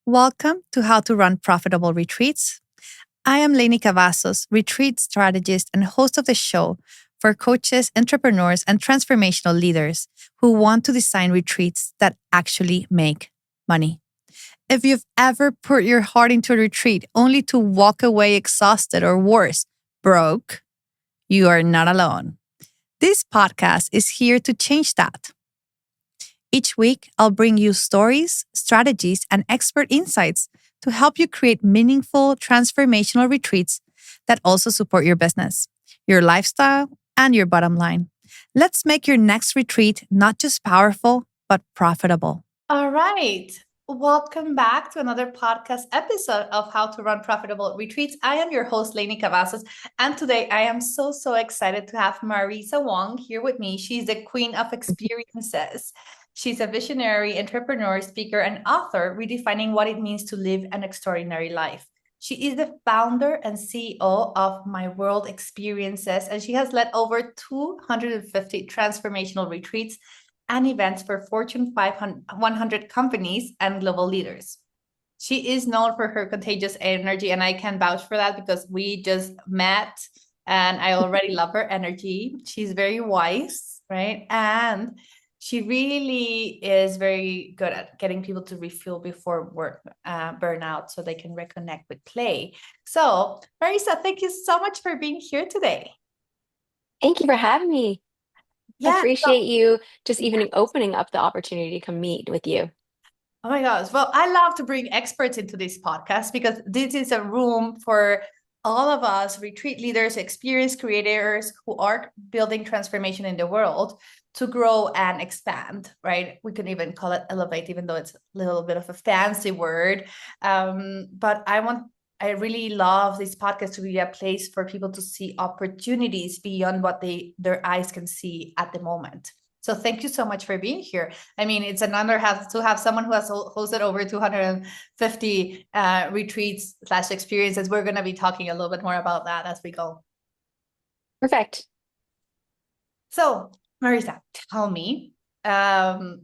Welcome to How to Run Profitable Retreats. I am Lainey Cavazos, retreat strategist and host of the show for coaches, entrepreneurs, and transformational leaders who want to design retreats that actually make money. If you've ever put your heart into a retreat only to walk away exhausted or worse, broke, you are not alone. This podcast is here to change that. Each week, I'll bring you stories, strategies, and expert insights to help you create meaningful, transformational retreats that also support your business, your lifestyle, and your bottom line. Let's make your next retreat not just powerful, but profitable. All right. Welcome back to another podcast episode of How to Run Profitable Retreats. I am your host, Lainey Cavazos, and today I am so excited to have Marisa Wong here with me. She's the queen of experiences. She's a visionary, entrepreneur, speaker, and author, redefining what it means to live an extraordinary life. She is the founder and CEO of My World Experiences, and she has led over 250 transformational retreats and events for Fortune 500, 100 companies and global leaders. She is known for her contagious energy, and I can vouch for that because we just met and I already love her energy. She's very wise, right? And she really is very good at getting people to refuel before work burnout so they can reconnect with play. So, Marisa, thank you so much for being here today. Thank you for having me. I Yeah. appreciate you just even opening up the opportunity to come meet with you. Oh my gosh. Well, I love to bring experts into this podcast because this is a room for all of us retreat leaders, experience creators who are building transformation in the world to grow and expand, right? We can even call it elevate, even though it's a little bit of a fancy word. But I really love this podcast to be a place for people to see opportunities beyond what their eyes can see at the moment. So thank you so much for being here. I mean, it's an honor to have someone who has hosted over 250 retreats / experiences. We're going to be talking a little bit more about that as we go. Perfect. So, Marisa, tell me, why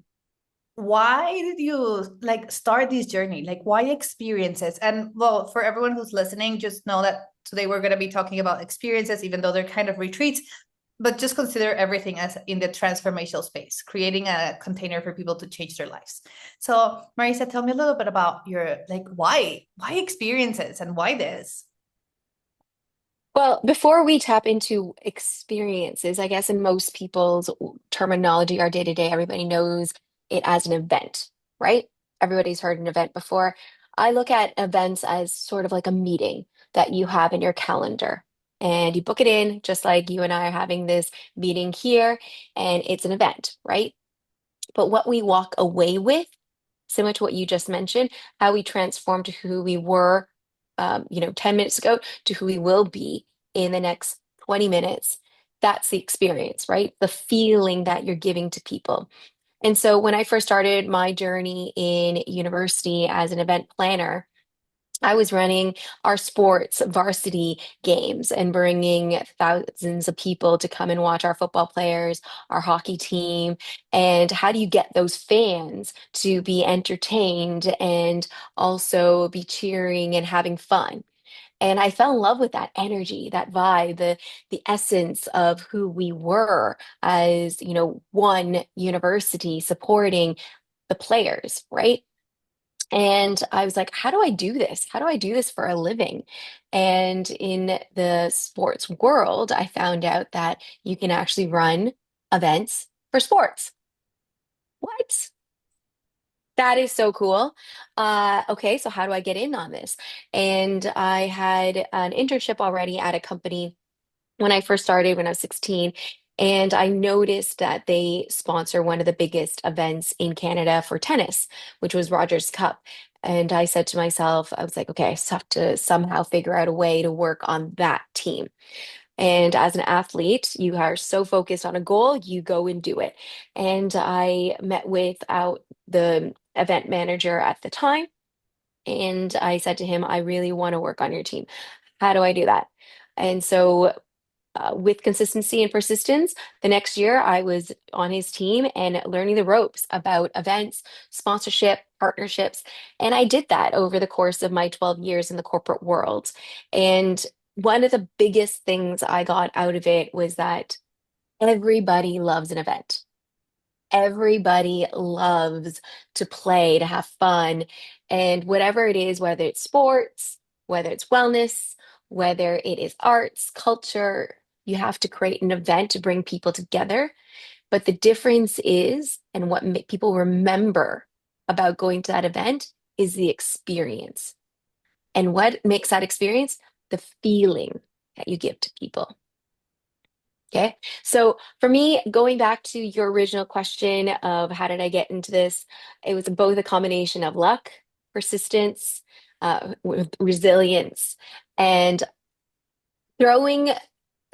did you start this journey? Like, why experiences? And well, for everyone who's listening, just know that today we're going to be talking about experiences, even though they're kind of retreats. But just consider everything as in the transformational space, creating a container for people to change their lives. So, Marisa, tell me a little bit about your why experiences and why this? Well, before we tap into experiences, I guess in most people's terminology, our day to day, everybody knows it as an event, right? Everybody's heard an event before. I look at events as sort of like a meeting that you have in your calendar. And you book it in, just like you and I are having this meeting here, and it's an event, right? But what we walk away with, similar to what you just mentioned, how we transform to who we were, 10 minutes ago to who we will be in the next 20 minutes. That's the experience, right? The feeling that you're giving to people. And so when I first started my journey in university as an event planner, I was running our sports varsity games and bringing thousands of people to come and watch our football players, our hockey team. And how do you get those fans to be entertained and also be cheering and having fun? And I fell in love with that energy, that vibe, the essence of who we were as, one university supporting the players, right? And I was like, how do I do this? How do I do this for a living? And in the sports world, I found out that you can actually run events for sports. What? That is so cool. Okay, so how do I get in on this? And I had an internship already at a company when I first started when I was 16. And I noticed that they sponsor one of the biggest events in Canada for tennis, which was Rogers Cup. And I said to myself, I was like, okay, I just have to somehow figure out a way to work on that team. And as an athlete, you are so focused on a goal, you go and do it. And I met with the event manager at the time, and I said to him, I really want to work on your team. How do I do that? And so with consistency and persistence, the next year I was on his team and learning the ropes about events, sponsorship, partnerships. And I did that over the course of my 12 years in the corporate world. And one of the biggest things I got out of it was that everybody loves an event. Everybody loves to play, to have fun. And whatever it is, whether it's sports, whether it's wellness, whether it is arts, culture, you have to create an event to bring people together. But the difference is, and what people remember about going to that event is the experience. And what makes that experience? The feeling that you give to people. Okay. So for me, going back to your original question of how did I get into this, it was both a combination of luck, persistence, with resilience, and throwing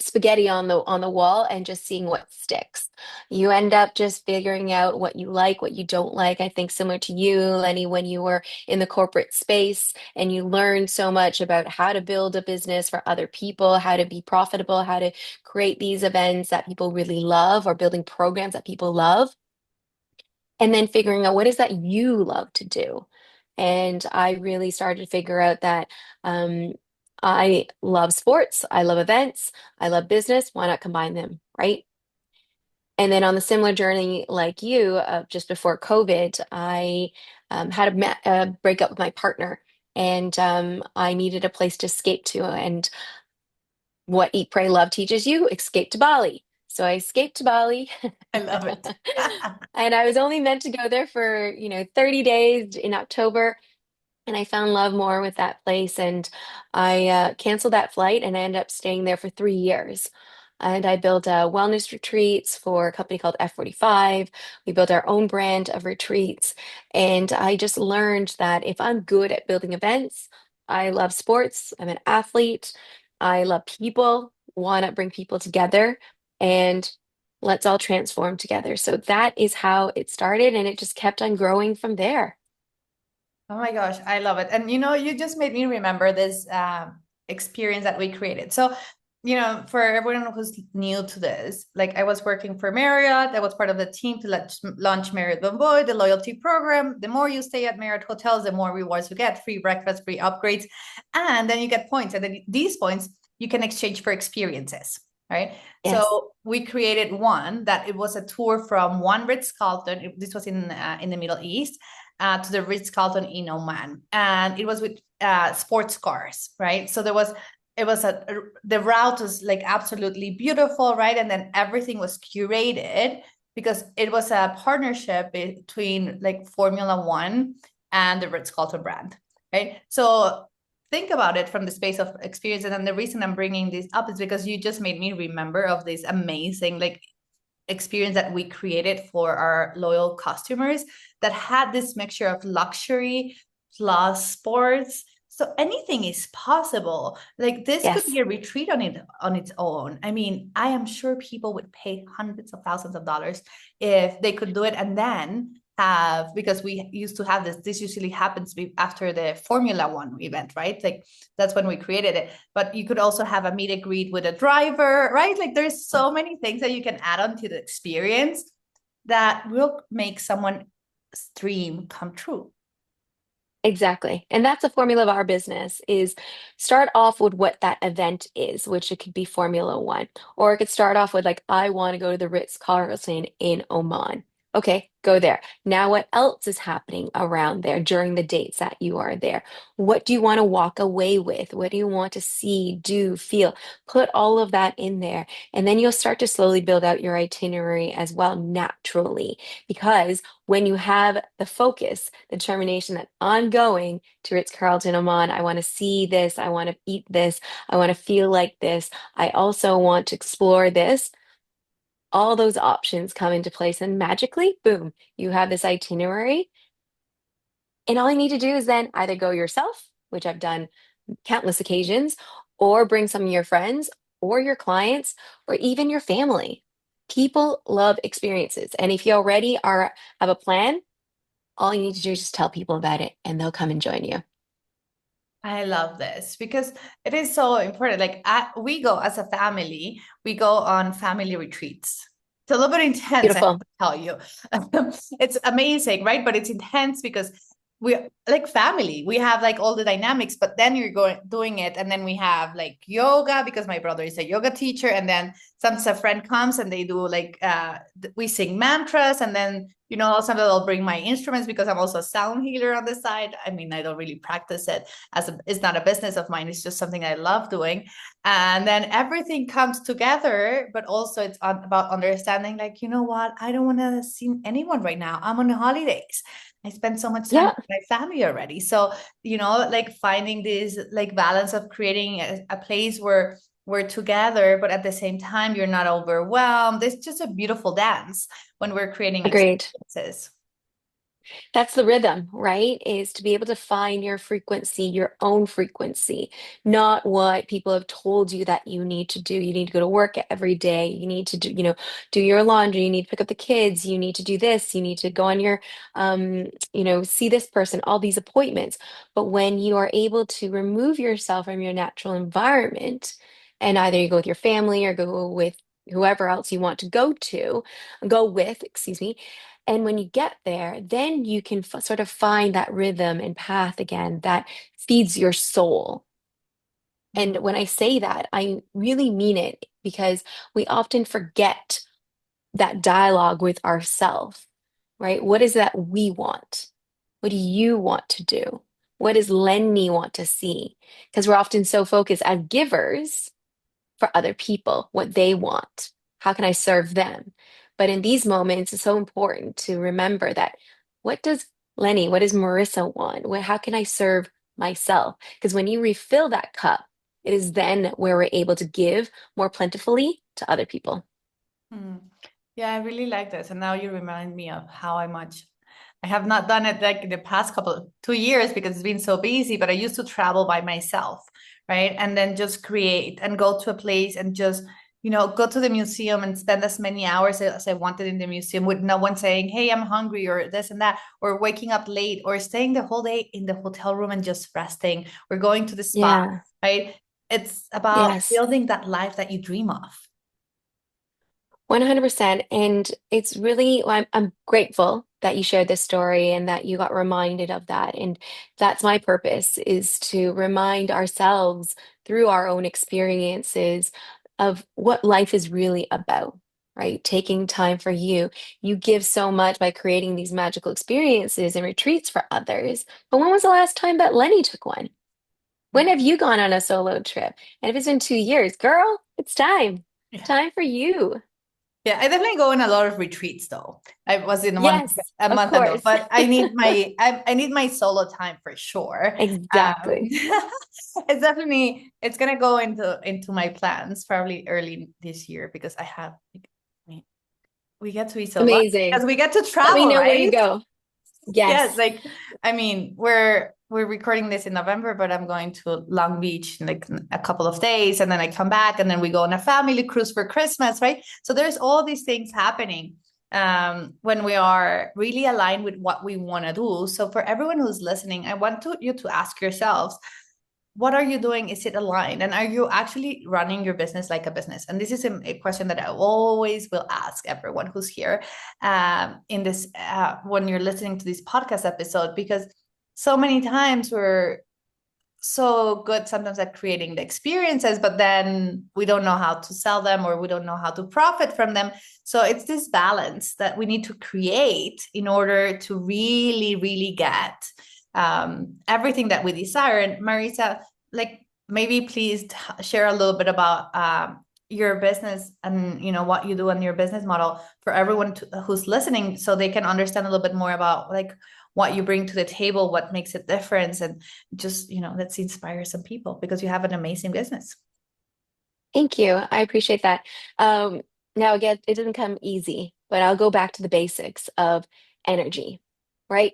spaghetti on the wall and just seeing what sticks. You end up just figuring out what you like, what you don't like. I think similar to you, Lenny, when you were in the corporate space and you learned so much about how to build a business for other people, how to be profitable, how to create these events that people really love, or building programs that people love, and then figuring out what is that you love to do. And I really started to figure out that um, I love sports, I love events, I love business. Why not combine them, right? And then on the similar journey like you, just before COVID, I had a breakup with my partner, and I needed a place to escape to. And what Eat, Pray, Love teaches you, escape to Bali. So I escaped to Bali. I love it. And I was only meant to go there for, 30 days in October. And I found love more with that place. And I canceled that flight and I ended up staying there for 3 years. And I built wellness retreats for a company called F45. We built our own brand of retreats. And I just learned that if I'm good at building events, I love sports, I'm an athlete, I love people, why not bring people together? And let's all transform together. So that is how it started. And it just kept on growing from there. Oh my gosh, I love it. And you just made me remember this experience that we created. So, for everyone who's new to this, like I was working for Marriott, I was part of the team to launch Marriott Bonvoy, the loyalty program. The more you stay at Marriott hotels, the more rewards you get, free breakfast, free upgrades, and then you get points. And then these points you can exchange for experiences, right? Yes. So we created one that it was a tour from one Ritz-Carlton. This was in the Middle East, to the Ritz-Carlton in Oman, and it was with sports cars, right? So the route was like absolutely beautiful, right? And then everything was curated because it was a partnership between like Formula One and the Ritz-Carlton brand, right? So think about it from the space of experience. And the reason I'm bringing this up is because you just made me remember of this amazing like experience that we created for our loyal customers that had this mixture of luxury plus sports. So anything is possible. Like this could Yes. be a retreat on its own. I mean, I am sure people would pay hundreds of thousands of dollars if they could do it, and then have, because we used to have this usually happens after the Formula One event, right? Like that's when we created it. But you could also have a meet and greet with a driver, right? Like there's so many things that you can add on to the experience that will make someone's dream come true. Exactly. And that's the formula of our business is start off with what that event is, which it could be Formula One, or it could start off with like, I want to go to the Ritz-Carlton in Oman. Okay, go there. Now, what else is happening around there during the dates that you are there? What do you want to walk away with? What do you want to see, do, feel? Put all of that in there. And then you'll start to slowly build out your itinerary as well naturally. Because when you have the focus, the determination that I'm going to Ritz-Carlton Oman, I want to see this, I want to eat this, I want to feel like this, I also want to explore this. All those options come into place, and magically, boom, you have this itinerary. And all you need to do is then either go yourself, which I've done countless occasions, or bring some of your friends or your clients or even your family. People love experiences. And if you already have a plan, all you need to do is just tell people about it and they'll come and join you. I love this because it is so important. We go as a family, we go on family retreats. It's a little bit intense, I have Beautiful. to tell you. It's amazing, right? But it's intense because we like family. We have like all the dynamics, but then you're going doing it, and then we have like yoga because my brother is a yoga teacher, and then sometimes a friend comes and they do we sing mantras, and then sometimes I'll bring my instruments because I'm also a sound healer on the side. I mean, I don't really practice it it's not a business of mine, it's just something I love doing, and then everything comes together, but also it's about understanding, like, you know what, I don't want to see anyone right now, I'm on holidays, I spend so much time Yeah, with my family already. So like finding this like balance of creating a place where we're together, but at the same time you're not overwhelmed. It's just a beautiful dance when we're creating agreed. experiences. That's the rhythm, right? Is to be able to find your frequency, your own frequency, not what people have told you that you need to do. You need to go to work every day. You need to do, do your laundry. You need to pick up the kids. You need to do this. You need to go on your, see this person, all these appointments. But when you are able to remove yourself from your natural environment, and either you go with your family or go with whoever else you want to go with, excuse me, and when you get there, then you can sort of find that rhythm and path again that feeds your soul. And Mm. when I say that, I really mean it because we often forget that dialogue with ourselves, right? What is that we want? What do you want to do? What does Lenny want to see? Because we're often so focused as givers for other people, what they want. How can I serve them? But in these moments, it's so important to remember that what does what does Marisa want? How can I serve myself? Because when you refill that cup, it is then where we're able to give more plentifully to other people. Mm. Yeah, I really like this. And now you remind me of how much I have not done it like in the past 2 years because it's been so busy, but I used to travel by myself, right? And then just create and go to a place and just, go to the museum and spend as many hours as I wanted in the museum with no one saying, hey, I'm hungry or this and that, or waking up late or staying the whole day in the hotel room and just resting or going to the spa, Yeah. right? It's about Yes. building that life that you dream of. 100%. And it's really, well, I'm grateful that you shared this story and that you got reminded of that. And that's my purpose is to remind ourselves through our own experiences of what life is really about, right? Taking time for you. You give so much by creating these magical experiences and retreats for others. But when was the last time that Lenny took one? When have you gone on a solo trip? And if it's been 2 years, girl, it's time. Yeah. Time for you. Yeah, I definitely go on a lot of retreats though. I was in one Yes, a of month ago, course. but I need my solo time for sure. Exactly. It's definitely it's gonna go into my plans probably early this year because we get to be so lucky Amazing. because we get to Let me travel, know where you right? go. Yes, Yes. like I mean, we're recording this in November, but I'm going to Long Beach in like a couple of days, and then I come back, and then we go on a family cruise for Christmas, right? So there's all these things happening when we are really aligned with what we want to do. So for everyone who's listening, I want you to ask yourselves, what are you doing? Is it aligned? And are you actually running your business like a business? And this is a question that I always will ask everyone who's here in this when you're listening to this podcast episode, because so many times we're so good sometimes at creating the experiences, but then we don't know how to sell them or we don't know how to profit from them. So it's this balance that we need to create in order to really, really get everything that we desire. And Marisa, like maybe please share a little bit about your business and what you do and your business model for everyone who's listening, so they can understand a little bit more about like what you bring to the table, what makes it different, and just let's inspire some people because you have an amazing business. Thank you. I appreciate that. Um, Now, again, it didn't come easy, but I'll go back to the basics of energy, right?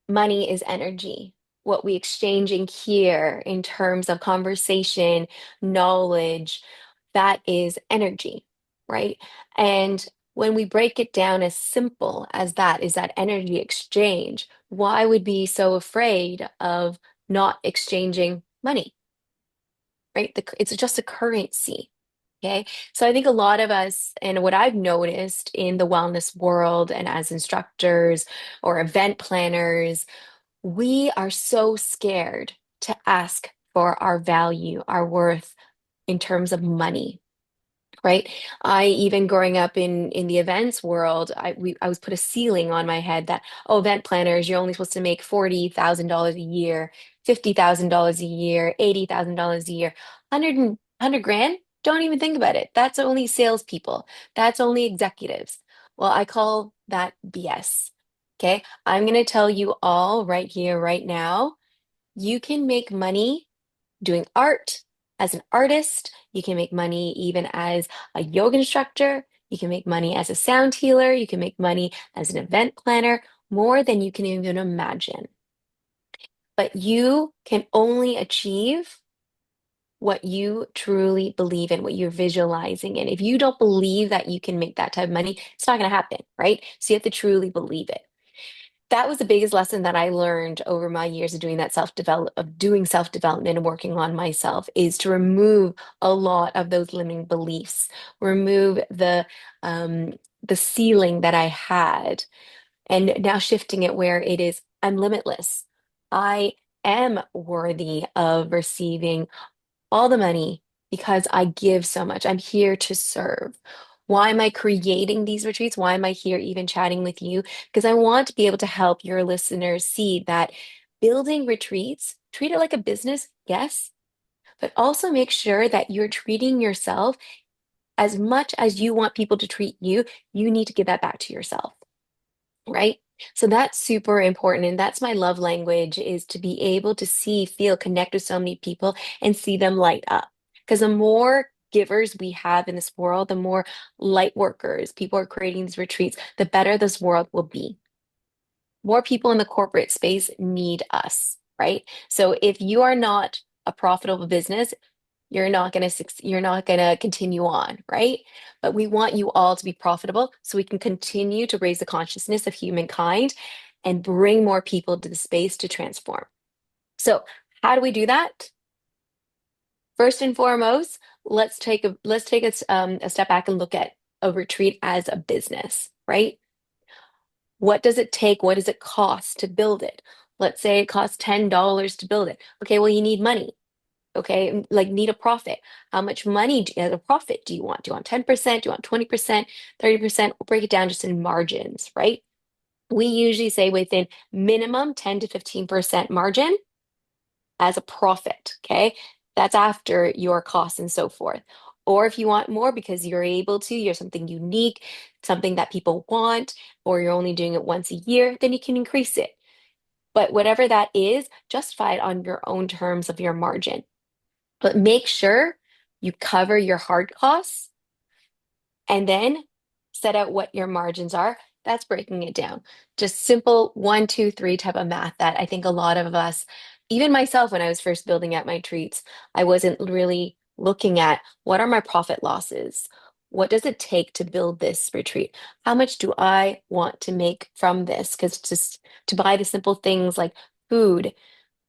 Money is energy. What we exchanging here in terms of conversation, knowledge, that is energy, right? And when we break it down as simple as that, is that energy exchange, why would we be so afraid of not exchanging money, right? It's just a currency. Okay. So I think a lot of us, and what I've noticed in the wellness world and as instructors or event planners, we are so scared to ask for our value, our worth in terms of money, right? I even growing up in the events world, I was put a ceiling on my head that, oh, event planners, you're only supposed to make $40,000 a year, $50,000 a year, $80,000 a year, 100 grand. Don't even think about it. That's only salespeople. That's only executives. Well, I call that BS. Okay, I'm going to tell you all right here, right now, you can make money doing art as an artist. You can make money even as a yoga instructor. You can make money as a sound healer. You can make money as an event planner, more than you can even imagine. But you can only achieve what you truly believe in, what you're visualizing in. If you don't believe that you can make that type of money, it's not going to happen, right? So you have to truly believe it. That was the biggest lesson that I learned over my years of doing that self-development and working on myself, is to remove a lot of those limiting beliefs, remove the ceiling that I had, and now shifting it where it is, I'm limitless. I am worthy of receiving all the money because I give so much. I'm here to serve. Why am I creating these retreats? Why am I here even chatting with you? Because I want to be able to help your listeners see that building retreats, treat it like a business, yes, but also make sure that you're treating yourself as much as you want people to treat you. You need to give that back to yourself, right? So that's super important. And that's my love language, is to be able to see, feel, connect with so many people and see them light up. Because the more givers we have in this world, the more light workers, people are creating these retreats, the better this world will be. More people in the corporate space need us, right? So if you are not a profitable business, you're not going to continue on, right? But we want you all to be profitable so we can continue to raise the consciousness of humankind and bring more people to the space to transform. So how do we do that? First and foremost, a step back and look at a retreat as a business, right? What does it take? What does it cost to build it? Let's say it costs $10 to build it. Okay, well, you need money. Okay, like, need a profit. How much money as a profit do you want? Do you want 10%? Do you want 20%, 30%? We'll break it down just in margins, right? We usually say within minimum 10 to 15% margin as a profit. Okay, that's after your costs and so forth. Or if you want more because you're able to, you're something unique, something that people want, or you're only doing it once a year, then you can increase it. But whatever that is, justify it on your own terms of your margin. But make sure you cover your hard costs and then set out what your margins are. That's breaking it down. Just simple one, two, three type of math that I think a lot of us, even myself, when I was first building out my treats, I wasn't really looking at what are my profit losses? What does it take to build this retreat? How much do I want to make from this? Because just to buy the simple things like food,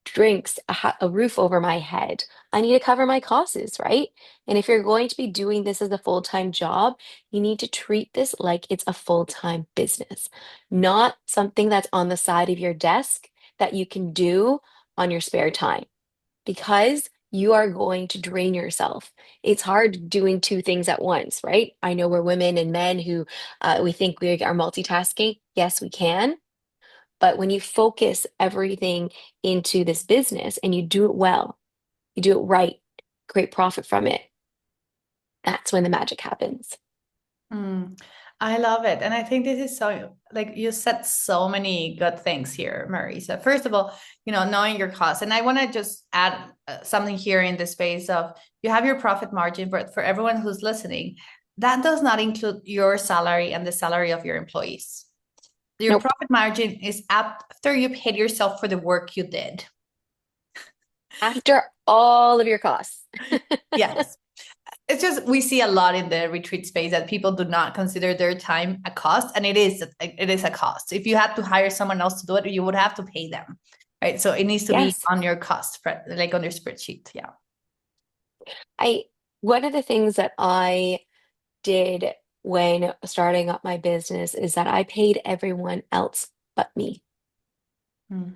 drinks, a roof over my head, I need to cover my costs, right? And if you're going to be doing this as a full-time job, you need to treat this like it's a full-time business, not something that's on the side of your desk that you can do on your spare time, because you are going to drain yourself. It's hard doing two things at once, right? I know we're women and men who we think we are multitasking. Yes, we can. But when you focus everything into this business and you do it well, you do it right, create profit from it, that's when the magic happens. Mm, I love it. And I think this is so, like, you said so many good things here, Marisa. First of all, knowing your costs. And I want to just add something here in the space of, you have your profit margin, but for everyone who's listening, that does not include your salary and the salary of your employees. Your Nope. profit margin is after you paid yourself for the work you did. After all of your costs. Yes. It's just, we see a lot in the retreat space that people do not consider their time a cost, and it is a cost. If you had to hire someone else to do it, you would have to pay them. right? So it needs to be Yes. on your cost spread, like on your spreadsheet. Yeah. I One of the things that I did when starting up my business is that I paid everyone else but me. Mm.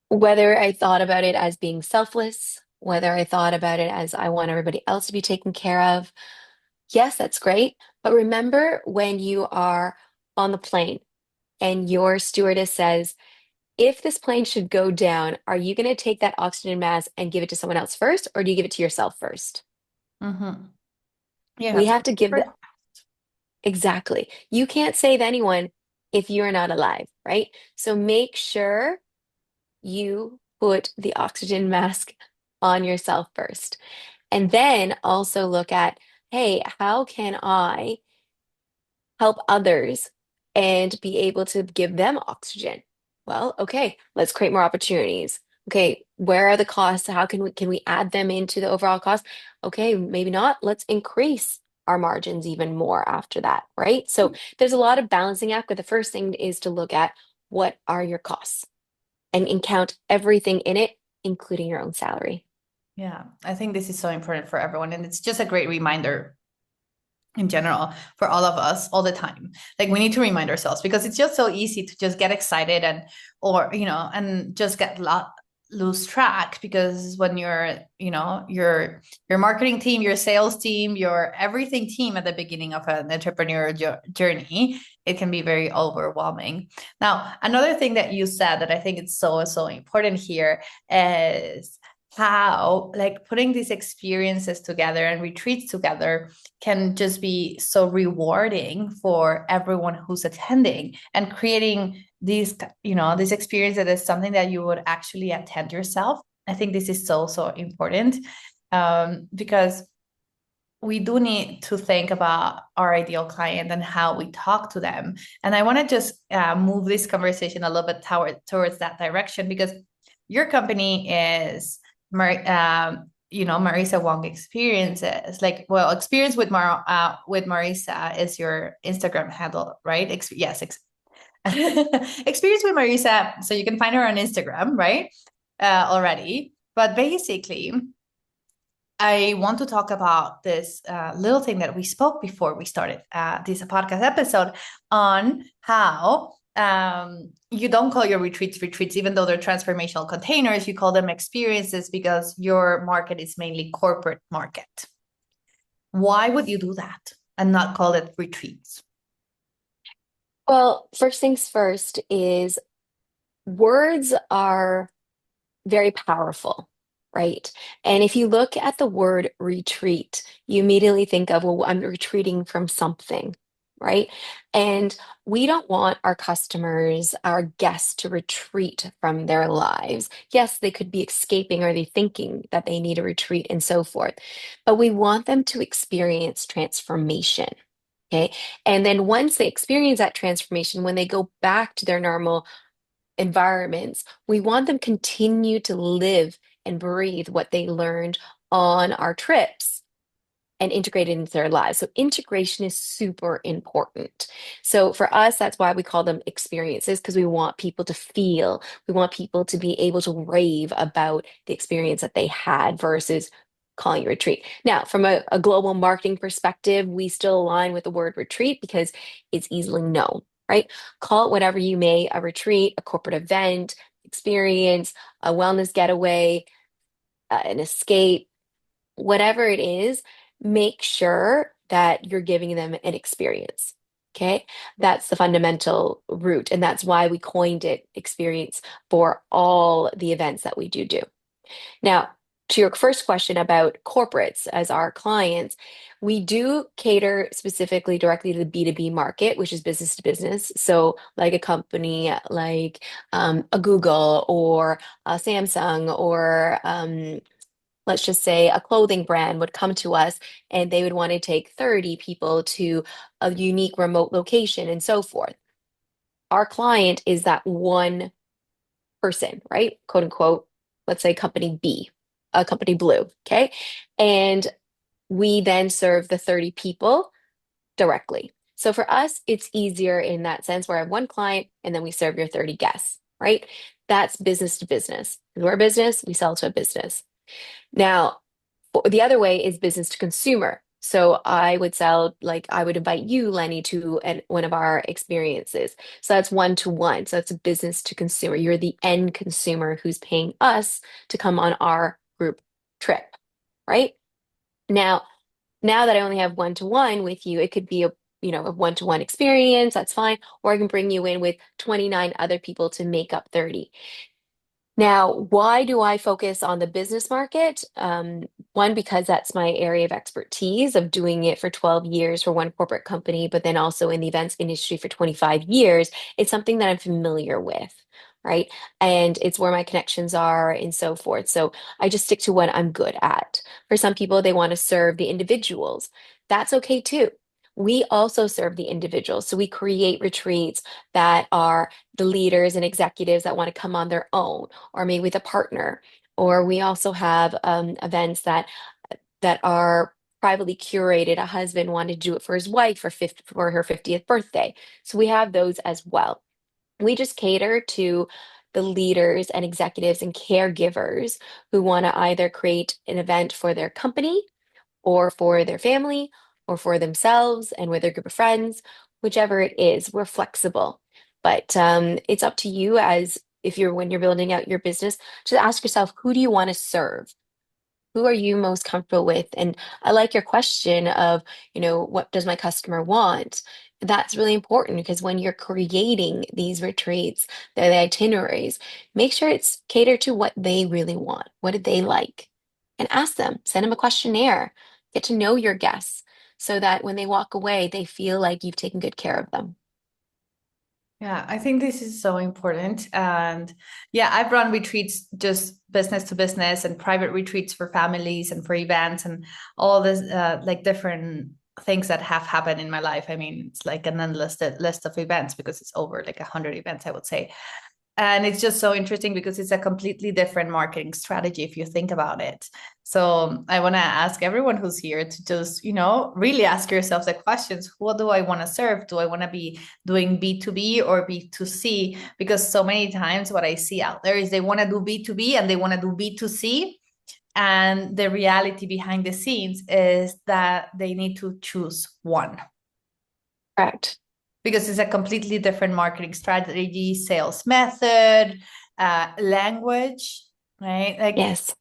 Whether I thought about it as being selfless, whether I thought about it as I want everybody else to be taken care of, yes, that's great. But remember when you are on the plane and your stewardess says, if this plane should go down, are you going to take that oxygen mask and give it to someone else first, or do you give it to yourself first? Mm-hmm. You We have to. have to give the exactly. You can't save anyone if you're not alive, right? So make sure you put the oxygen mask on yourself first. And then also look at, hey, how can I help others and be able to give them oxygen? Well, okay, let's create more opportunities. Okay, where are the costs? How can we add them into the overall cost? Okay, maybe not. Let's increase our margins even more after that, right? So there's a lot of balancing act, but the first thing is to look at what are your costs and count everything in it, including your own salary. Yeah, I think this is so important for everyone. And it's just a great reminder in general for all of us all the time. Like we need to remind ourselves because it's just so easy to just get excited and or and just get lose track because when you're your marketing team, your sales team, your everything team at the beginning of an entrepreneur journey, it can be very overwhelming. Now another thing that you said that I think it's so important here is how like putting these experiences together and retreats together can just be so rewarding for everyone who's attending and creating this experience that is something that you would actually attend yourself. I think this is so important because we do need to think about our ideal client and how we talk to them. And I want to just move this conversation a little bit towards that direction because your company is Marisa Wong experiences. Like, well, experience with Marisa is your Instagram handle, right? Experience with Marisa. So you can find her on Instagram, right? Already. But basically, I want to talk about this little thing that we spoke before we started this podcast episode on how you don't call your retreats, even though they're transformational containers. You call them experiences because your market is mainly corporate market. Why would you do that and not call it retreats? Well, first things first is words are very powerful, right? And if you look at the word retreat, you immediately think of, well, I'm retreating from something, right? And we don't want our customers, our guests to retreat from their lives. Yes, they could be escaping or they thinking that they need a retreat and so forth, but we want them to experience transformation. Okay. And then once they experience that transformation, when they go back to their normal environments, we want them continue to live and breathe what they learned on our trips and integrate it into their lives. So integration is super important. So for us, that's why we call them experiences, because we want people to feel, we want people to be able to rave about the experience that they had versus calling it retreat. Now, from a global marketing perspective, we still align with the word retreat because it's easily known, right? Call it whatever you may, a retreat, a corporate event, experience, a wellness getaway, an escape, whatever it is, make sure that you're giving them an experience. Okay. That's the fundamental root. And that's why we coined it experience for all the events that we do. Now, to your first question about corporates as our clients, we do cater specifically directly to the B2B market, which is business to business. So, like a company like a Google or a Samsung or let's just say a clothing brand would come to us and they would want to take 30 people to a unique remote location and so forth. Our client is that one person, right? Quote unquote, let's say company B, a company blue. Okay. And we then serve the 30 people directly. So for us, it's easier in that sense where I have one client and then we serve your 30 guests, right? That's business to business. We're a business, we sell to a business. Now, the other way is business to consumer. So I would sell, like, I would invite you, Lenny, to one of our experiences. So that's one to one. So that's a business to consumer. You're the end consumer who's paying us to come on our group trip, right? Now, now that I only have one to one with you, it could be a one to one experience. That's fine. Or I can bring you in with 29 other people to make up 30. Now, why do I focus on the business market? One, because that's my area of expertise of doing it for 12 years for one corporate company, but then also in the events industry for 25 years. It's something that I'm familiar with, right? And it's where my connections are and so forth. So I just stick to what I'm good at. For some people, they want to serve the individuals. That's okay too. We also serve the individuals. So we create retreats that are the leaders and executives that want to come on their own or maybe with a partner. Or we also have events that are privately curated. A husband wanted to do it for his wife for her 50th birthday. So we have those as well. We just cater to the leaders and executives and caregivers who want to either create an event for their company or for their family or for themselves and with their group of friends, whichever it is, we're flexible. But it's up to you as if you're when you're building out your business, to ask yourself, who do you want to serve? Who are you most comfortable with? And I like your question of, what does my customer want? That's really important because when you're creating these retreats, the itineraries, make sure it's catered to what they really want. What do they like? And ask them, send them a questionnaire, get to know your guests so that when they walk away, they feel like you've taken good care of them. Yeah, I think this is so important. And yeah, I've run retreats just business to business and private retreats for families and for events and all this like different things that have happened in my life. I mean, it's like an endless list of events because it's over like 100 events, I would say. And it's just so interesting because it's a completely different marketing strategy if you think about it. So I want to ask everyone who's here to just, really ask yourselves the questions. What do I want to serve? Do I want to be doing B2B or B2C? Because so many times what I see out there is they want to do B2B and they want to do B2C. And the reality behind the scenes is that they need to choose one Correct. because it's a completely different marketing strategy, sales method, language, right? Like, Yes.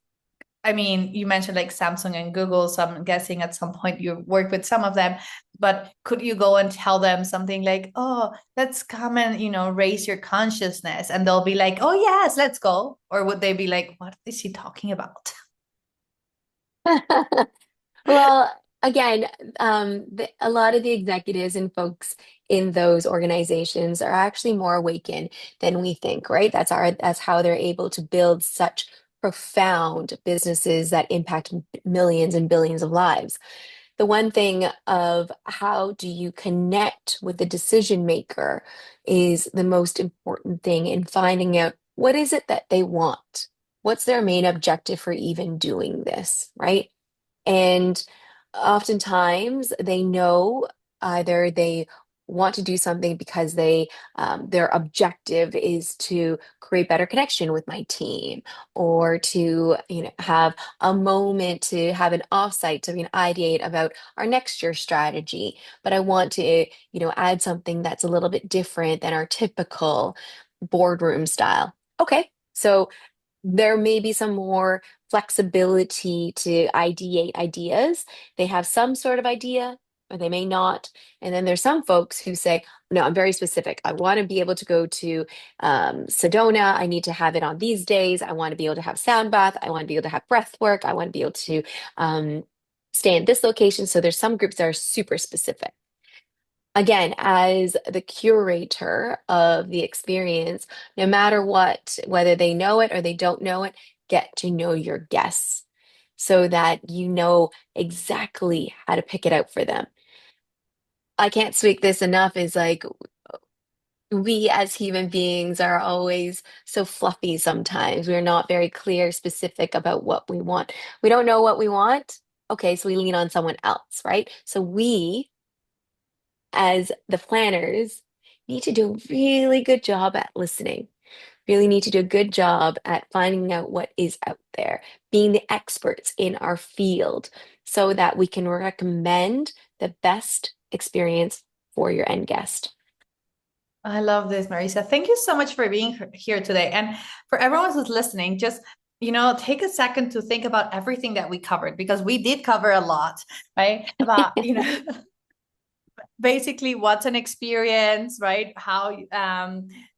I mean, you mentioned like Samsung and Google, so I'm guessing at some point you worked with some of them, but could you go and tell them something like, oh, let's come and, raise your consciousness? And they'll be like, oh, yes, let's go. Or would they be like, what is she talking about? Well, again, a lot of the executives and folks in those organizations are actually more awakened than we think, right? That's how they're able to build such profound businesses that impact millions and billions of lives. The one thing of how do you connect with the decision maker is the most important thing in finding out what is it that they want? What's their main objective for even doing this, right? And oftentimes they know either they want to do something because their objective is to create better connection with my team or to have a moment to have an offsite to ideate about our next year strategy. But I want to add something that's a little bit different than our typical boardroom style. Okay, so there may be some more flexibility to ideate ideas. They have some sort of idea, or they may not. And then there's some folks who say, no, I'm very specific. I want to be able to go to Sedona. I need to have it on these days. I want to be able to have sound bath. I want to be able to have breath work. I want to be able to um, stay in this location. So there's some groups that are super specific. Again, as the curator of the experience, no matter what, whether they know it or they don't know it, get to know your guests so that you know exactly how to pick it out for them. I can't speak this enough is like we as human beings are always so fluffy sometimes. We're not very clear, specific about what we want. We don't know what we want. Okay, so we lean on someone else, right? So we as the planners need to do a really good job at listening really need to do a good job at finding out what is out there, being the experts in our field so that we can recommend the best experience for your end guest. I love this, Marisa. Thank you so much for being here today. And for everyone who's listening, just take a second to think about everything that we covered because we did cover a lot, right? About, basically what's an experience, right? How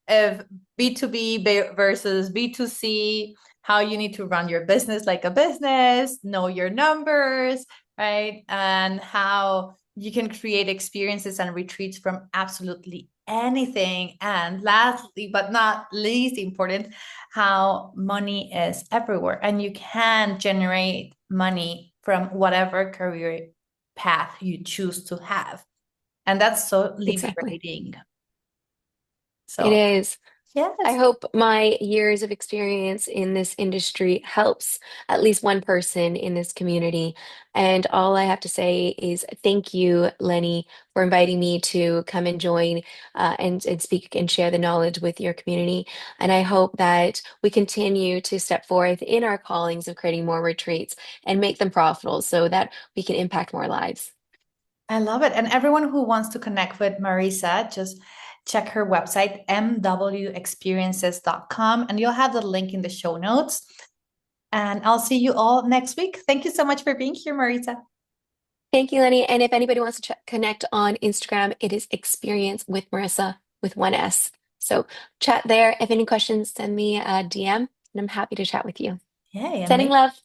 if B2B versus B2C, how you need to run your business like a business, know your numbers, right? And how you can create experiences and retreats from absolutely anything. And lastly, but not least important, how money is everywhere and you can generate money from whatever career path you choose to have. And that's so Exactly. liberating. It So, is. I yes. hope my years of experience in this industry helps at least one person in this community. And all I have to say is thank you, Lenny, for inviting me to come and join and speak and share the knowledge with your community. And I hope that we continue to step forth in our callings of creating more retreats and make them profitable so that we can impact more lives. I love it. And everyone who wants to connect with Marisa, just check her website, mwexperiences.com, and you'll have the link in the show notes. And I'll see you all next week. Thank you so much for being here, Marisa. Thank you, Lenny. And if anybody wants to connect on Instagram, it is Experience with Marissa with one S. So chat there. If any questions, send me a DM and I'm happy to chat with you. Yay, Sending amazing. love.